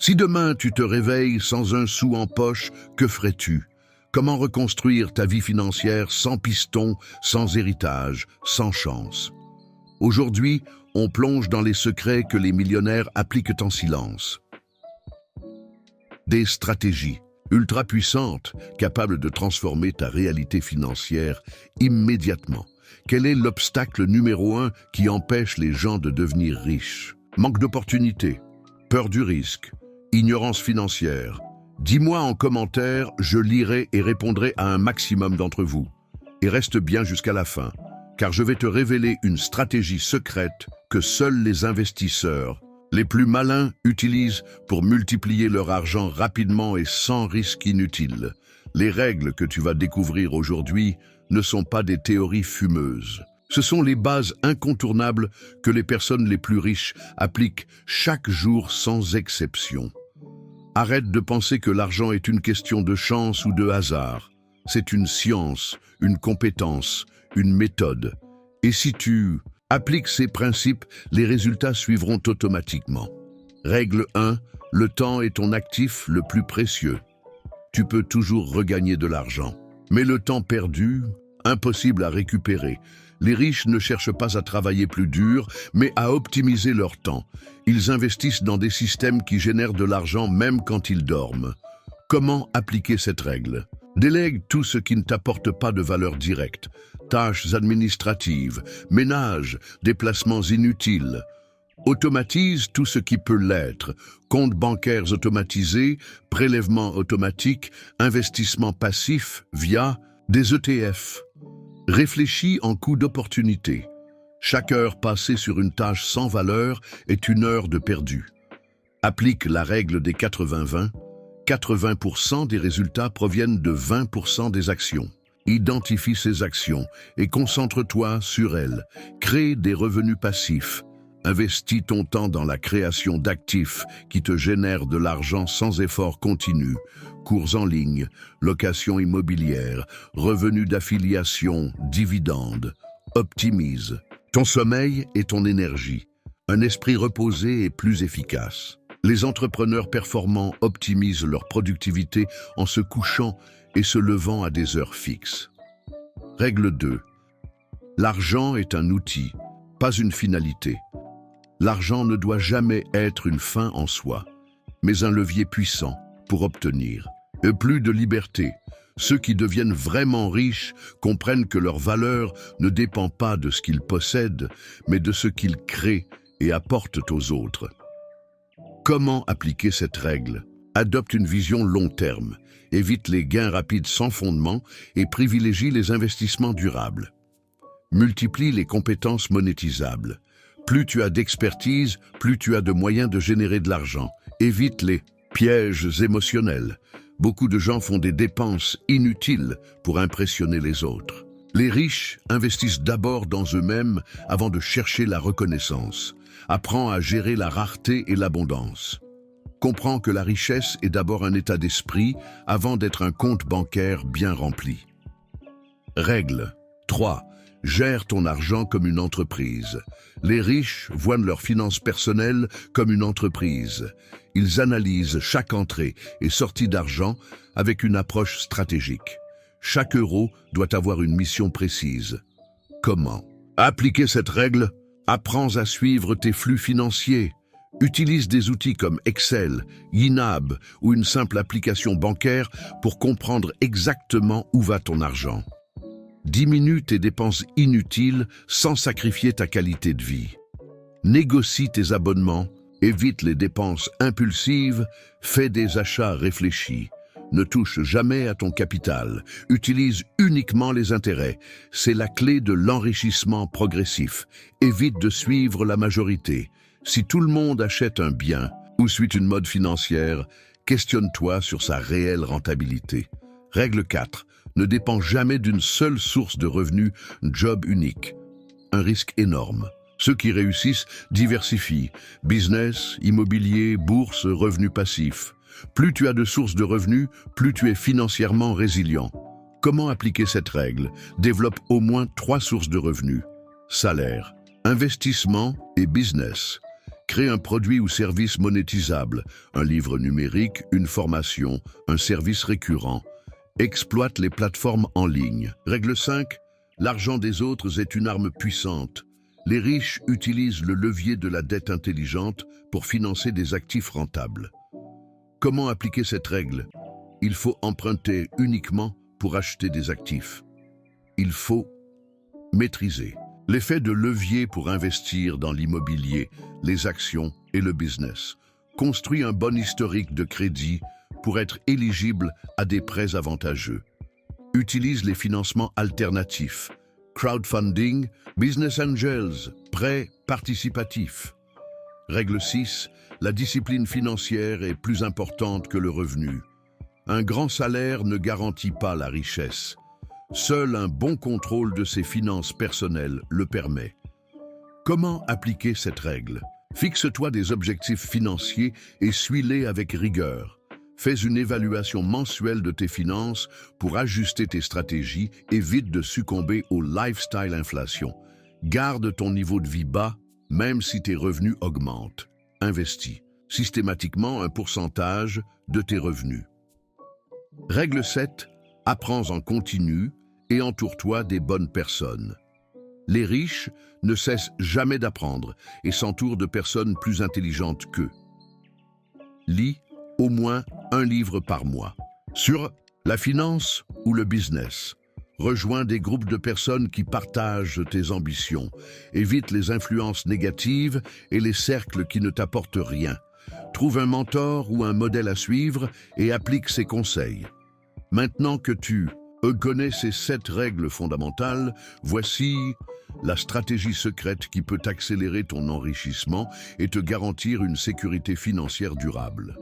Si demain tu te réveilles sans un sou en poche, que ferais-tu? Comment reconstruire ta vie financière sans piston, sans héritage, sans chance? Aujourd'hui, on plonge dans les secrets que les millionnaires appliquent en silence. Des stratégies ultra puissantes, capables de transformer ta réalité financière immédiatement. Quel est l'obstacle numéro 1 qui empêche les gens de devenir riches? Manque d'opportunités, peur du risque, ignorance financière. Dis-moi en commentaire, je lirai et répondrai à un maximum d'entre vous. Et reste bien jusqu'à la fin, car je vais te révéler une stratégie secrète que seuls les investisseurs les plus malins utilisent pour multiplier leur argent rapidement et sans risque inutile. Les règles que tu vas découvrir aujourd'hui ne sont pas des théories fumeuses. Ce sont les bases incontournables que les personnes les plus riches appliquent chaque jour sans exception. Arrête de penser que l'argent est une question de chance ou de hasard. C'est une science, une compétence, une méthode. Et si tu appliques ces principes, les résultats suivront automatiquement. Règle 1. Le temps est ton actif le plus précieux. Tu peux toujours regagner de l'argent. Mais le temps perdu, impossible à récupérer. Les riches ne cherchent pas à travailler plus dur, mais à optimiser leur temps. Ils investissent dans des systèmes qui génèrent de l'argent même quand ils dorment. Comment appliquer cette règle? Délègue tout ce qui ne t'apporte pas de valeur directe. Tâches administratives, ménage, déplacements inutiles. Automatise tout ce qui peut l'être. Comptes bancaires automatisés, prélèvements automatiques, investissements passifs via des ETF. Réfléchis en coût d'opportunité. Chaque heure passée sur une tâche sans valeur est une heure de perdu. Applique la règle des 80-20. 80% des résultats proviennent de 20% des actions. Identifie ces actions et concentre-toi sur elles. Crée des revenus passifs. Investis ton temps dans la création d'actifs qui te génèrent de l'argent sans effort continu. Cours en ligne, location immobilière, revenus d'affiliation, dividendes. Optimise ton sommeil et ton énergie. Un esprit reposé est plus efficace. Les entrepreneurs performants optimisent leur productivité en se couchant et se levant à des heures fixes. Règle 2. L'argent est un outil, pas une finalité. L'argent ne doit jamais être une fin en soi, mais un levier puissant pour obtenir. Et plus de liberté. Ceux qui deviennent vraiment riches comprennent que leur valeur ne dépend pas de ce qu'ils possèdent, mais de ce qu'ils créent et apportent aux autres. Comment appliquer cette règle? Adopte une vision long terme, évite les gains rapides sans fondement et privilégie les investissements durables. Multiplie les compétences monétisables. Plus tu as d'expertise, plus tu as de moyens de générer de l'argent. Évite les pièges émotionnels. Beaucoup de gens font des dépenses inutiles pour impressionner les autres. Les riches investissent d'abord dans eux-mêmes avant de chercher la reconnaissance. Apprends à gérer la rareté et l'abondance. Comprends que la richesse est d'abord un état d'esprit avant d'être un compte bancaire bien rempli. Règle 3. Gère ton argent comme une entreprise. Les riches voient leurs finances personnelles comme une entreprise. Ils analysent chaque entrée et sortie d'argent avec une approche stratégique. Chaque euro doit avoir une mission précise. Comment appliquer cette règle? Apprends à suivre tes flux financiers. Utilise des outils comme Excel, YNAB ou une simple application bancaire pour comprendre exactement où va ton argent. Diminue tes dépenses inutiles sans sacrifier ta qualité de vie. Négocie tes abonnements, évite les dépenses impulsives, fais des achats réfléchis. Ne touche jamais à ton capital, utilise uniquement les intérêts. C'est la clé de l'enrichissement progressif. Évite de suivre la majorité. Si tout le monde achète un bien ou suit une mode financière, questionne-toi sur sa réelle rentabilité. Règle 4. Ne dépends jamais d'une seule source de revenus, job unique. Un risque énorme. Ceux qui réussissent diversifient. Business, immobilier, bourse, revenus passifs. Plus tu as de sources de revenus, plus tu es financièrement résilient. Comment appliquer cette règle? Développe au moins 3 sources de revenus. Salaire, investissement et business. Crée un produit ou service monétisable, un livre numérique, une formation, un service récurrent. Exploite les plateformes en ligne. Règle 5. L'argent des autres est une arme puissante. Les riches utilisent le levier de la dette intelligente pour financer des actifs rentables. Comment appliquer cette règle? Il faut emprunter uniquement pour acheter des actifs. Il faut maîtriser l'effet de levier pour investir dans l'immobilier, les actions et le business. Construis un bon historique de crédit pour être éligible à des prêts avantageux. Utilise les financements alternatifs, crowdfunding, business angels, prêts participatifs. Règle 6. La discipline financière est plus importante que le revenu. Un grand salaire ne garantit pas la richesse. Seul un bon contrôle de ses finances personnelles le permet. Comment appliquer cette règle? Fixe-toi des objectifs financiers et suis-les avec rigueur. Fais une évaluation mensuelle de tes finances pour ajuster tes stratégies. Évite de succomber au lifestyle inflation. Garde ton niveau de vie bas, même si tes revenus augmentent. Investis systématiquement un pourcentage de tes revenus. Règle 7. Apprends en continu et entoure-toi des bonnes personnes. Les riches ne cessent jamais d'apprendre et s'entourent de personnes plus intelligentes qu'eux. Lis au moins un livre par mois sur la finance ou le business. Rejoins des groupes de personnes qui partagent tes ambitions. Évite les influences négatives et les cercles qui ne t'apportent rien. Trouve un mentor ou un modèle à suivre et applique ses conseils. Maintenant que tu connais ces 7 règles fondamentales, voici la stratégie secrète qui peut accélérer ton enrichissement et te garantir une sécurité financière durable.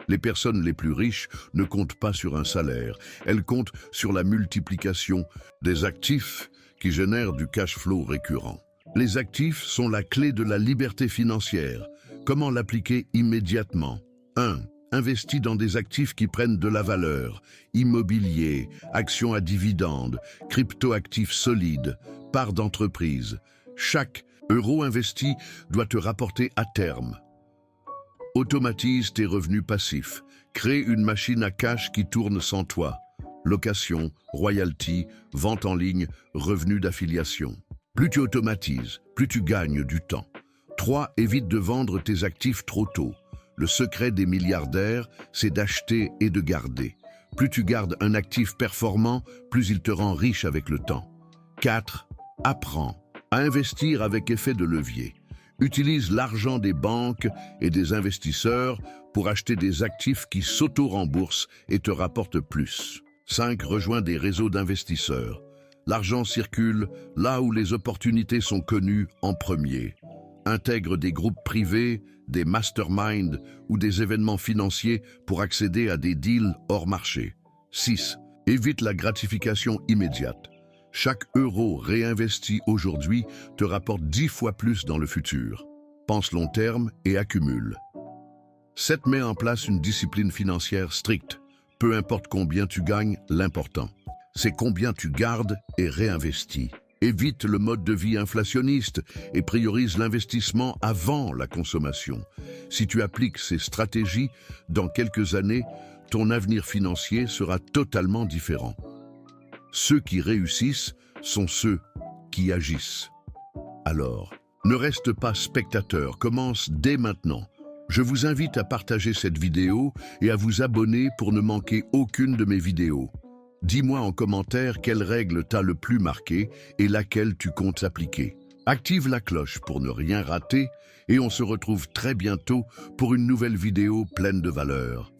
Les personnes les plus riches ne comptent pas sur un salaire, elles comptent sur la multiplication des actifs qui génèrent du cash flow récurrent. Les actifs sont la clé de la liberté financière. Comment l'appliquer immédiatement? 1. Investis dans des actifs qui prennent de la valeur, immobilier, actions à dividendes, crypto-actifs solides, parts d'entreprise. Chaque euro investi doit te rapporter à terme. Automatise tes revenus passifs. Crée une machine à cash qui tourne sans toi. Location, royalty, vente en ligne, revenus d'affiliation. Plus tu automatises, plus tu gagnes du temps. 3. Évite de vendre tes actifs trop tôt. Le secret des milliardaires, c'est d'acheter et de garder. Plus tu gardes un actif performant, plus il te rend riche avec le temps. 4. Apprends à investir avec effet de levier. Utilise l'argent des banques et des investisseurs pour acheter des actifs qui s'auto-remboursent et te rapportent plus. 5. Rejoins des réseaux d'investisseurs. L'argent circule là où les opportunités sont connues en premier. Intègre des groupes privés, des masterminds ou des événements financiers pour accéder à des deals hors marché. 6. Évite la gratification immédiate. Chaque euro réinvesti aujourd'hui te rapporte 10 fois plus dans le futur. Pense long terme et accumule. 7. Mets en place une discipline financière stricte. Peu importe combien tu gagnes, l'important, c'est combien tu gardes et réinvestis. Évite le mode de vie inflationniste et priorise l'investissement avant la consommation. Si tu appliques ces stratégies, dans quelques années, ton avenir financier sera totalement différent. Ceux qui réussissent sont ceux qui agissent. Alors, ne reste pas spectateur, commence dès maintenant. Je vous invite à partager cette vidéo et à vous abonner pour ne manquer aucune de mes vidéos. Dis-moi en commentaire quelle règle t'a le plus marqué et laquelle tu comptes appliquer. Active la cloche pour ne rien rater et on se retrouve très bientôt pour une nouvelle vidéo pleine de valeur.